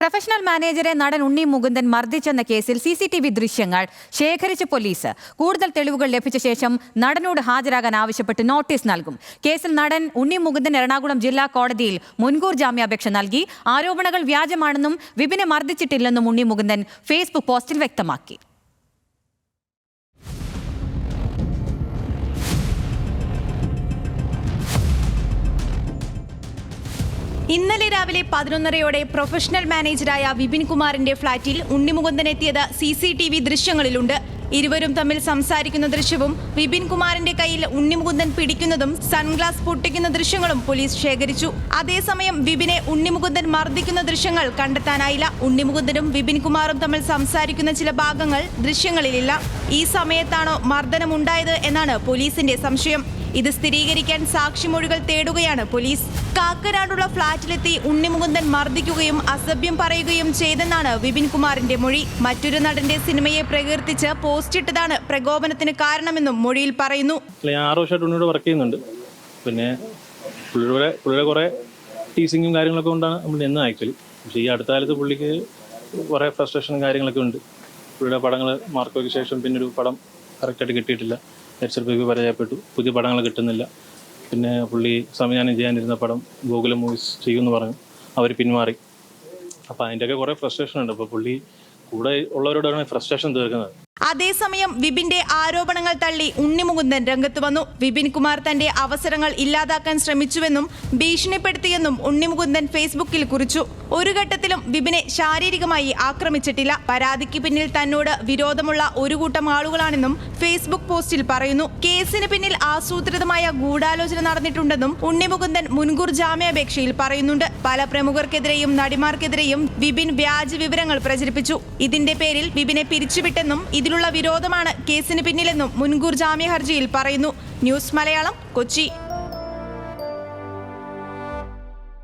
Professional മാനേജറെ നടൻ ഉണ്ണി മുകുന്ദൻ മർദ്ദിച്ചെന്ന കേസിൽ CCTV ദൃശ്യങ്ങൾ ശേഖരിച്ച പോലീസ് കൂടുതൽ തെളിവുകൾ ലഭിച്ച ശേഷം നടനോട് ഹാജരാകാൻ ആവശ്യപ്പെട്ട് നോട്ടീസ് നൽകും. കേസിൽ നടൻ ഉണ്ണി മുകുന്ദൻ എറണാകുളം ജില്ലാ കോടതിയിൽ മുൻകൂർ ജാമ്യാപേക്ഷ നൽകി. ആരോപണങ്ങൾ വ്യാജമാണെന്നും വിപിനെ മർദ്ദിച്ചിട്ടില്ലെന്നും ഉണ്ണി മുകുന്ദൻ ഫേസ്ബുക്ക് പോസ്റ്റിൽ വ്യക്തമാക്കി. ഇന്നലെ രാവിലെ 11:30 പ്രൊഫഷണൽ മാനേജറായ വിപിൻ കുമാറിന്റെ ഫ്ളാറ്റിൽ ഉണ്ണി മുകുന്ദൻ എത്തിയത് CCTV ദൃശ്യങ്ങളിലുണ്ട്. ഇരുവരും തമ്മിൽ സംസാരിക്കുന്ന ദൃശ്യവും വിപിൻ കുമാറിന്റെ കയ്യിൽ ഉണ്ണി മുകുന്ദൻ പിടിക്കുന്നതും സൺഗ്ലാസ് പൊട്ടിക്കുന്ന ദൃശ്യങ്ങളും പോലീസ് ശേഖരിച്ചു. അതേസമയം വിപിനെ ഉണ്ണി മുകുന്ദൻ മർദ്ദിക്കുന്ന ദൃശ്യങ്ങൾ കണ്ടെത്താനായില്ല. ഉണ്ണി മുകുന്ദനും വിപിൻ കുമാറും തമ്മിൽ സംസാരിക്കുന്ന ചില ഭാഗങ്ങൾ ദൃശ്യങ്ങളിലില്ല. ഈ സമയത്താണോ മർദ്ദനമുണ്ടായത് എന്നാണ് പോലീസിന്റെ സംശയം. ഇത് സ്ഥിരീകരിക്കാൻ സാക്ഷിമൊഴികൾ തേടുകയാണ് പോലീസ്. കാക്കനാടുള്ള ഫ്ളാറ്റിലെത്തി ഉണ്ണി മുകുന്ദൻ മർദ്ദിക്കുകയും അസഭ്യം പറയുകയും ചെയ്തെന്നാണ് വിപിൻ കുമാറിന്റെ മൊഴി. മറ്റൊരു നടന്റെ സിനിമയെ പ്രകീർത്തിച്ച് പോസ്റ്റിട്ടതാണ് പ്രകോപനത്തിന് കാരണമെന്നും മൊഴിയിൽ പറയുന്നു. ഞാൻ 6 വർഷമായിട്ട് ഉണ്ണിയോട് വർക്ക് ചെയ്യുന്നുണ്ട്. പിന്നെ പുള്ളിയുടെ കുറെ ടീസിങ്ങും കാര്യങ്ങളൊക്കെ കൊണ്ടാണ് നമ്മൾ നിന്ന് ആക്ച്വലി. പക്ഷേ ഈ അടുത്ത കാലത്ത് പുള്ളിക്ക് കുറെ ഫ്രസ്ട്രേഷനും കാര്യങ്ങളൊക്കെ ഉണ്ട്. പുള്ളിയുടെ പടങ്ങൾ മാർക്കോയ്ക്ക് ശേഷം പിന്നെ ഒരു പടം കറക്റ്റായിട്ട് കിട്ടിയിട്ടില്ല. നെറ്റ്സർപ്പിക്ക് പരാജയപ്പെട്ടു. പുതിയ പടങ്ങൾ കിട്ടുന്നില്ല. പിന്നെ പുള്ളി സംവിധാനം ചെയ്യാനിരുന്ന പടം ഗോകുലം മൂവീസ് ചെയ്യുമെന്ന് പറഞ്ഞു. അവർ പിന്മാറി. അപ്പോൾ അതിൻ്റെയൊക്കെ കുറേ ഫ്രസ്ട്രേഷൻ ഉണ്ട്. അപ്പോൾ പുള്ളി കൂടെ ഉള്ളവരോടാണ് ഫ്രസ്ട്രേഷൻ തീർക്കുന്നത്. അതേസമയം വിപിന്റെ ആരോപണങ്ങൾ തള്ളി ഉണ്ണി മുകുന്ദൻ രംഗത്ത് വന്നു. വിപിൻ കുമാർ തന്റെ അവസരങ്ങൾ ഇല്ലാതാക്കാൻ ശ്രമിച്ചുവെന്നും ഭീഷണിപ്പെടുത്തിയെന്നും ഉണ്ണി മുകുന്ദൻ ഫേസ്ബുക്കിൽ കുറിച്ചു. ഒരു ഘട്ടത്തിലും വിപിനെ ശാരീരികമായി ആക്രമിച്ചിട്ടില്ല. പരാതിക്ക് പിന്നിൽ തന്നോട് വിരോധമുള്ള ഒരു കൂട്ടം ആളുകളാണെന്നും ഫേസ്ബുക്ക് പോസ്റ്റിൽ പറയുന്നു. കേസിന് പിന്നിൽ ആസൂത്രിതമായ ഗൂഢാലോചന നടന്നിട്ടുണ്ടെന്നും ഉണ്ണി മുകുന്ദൻ മുൻകൂർ ജാമ്യാപേക്ഷയിൽ പറയുന്നുണ്ട്. പല പ്രമുഖർക്കെതിരെയും നടിമാർക്കെതിരെയും വിപിൻ വ്യാജ വിവരങ്ങൾ പ്രചരിപ്പിച്ചു. ഇതിന്റെ പേരിൽ വിപിനെ പിരിച്ചുവിട്ടെന്നും ഇതിലുള്ള വിരോധമാണ് കേസിന് പിന്നിലെന്നും മുൻകൂർ ജാമ്യ ഹർജിയിൽ പറയുന്നു. ന്യൂസ് മലയാളം, കൊച്ചി.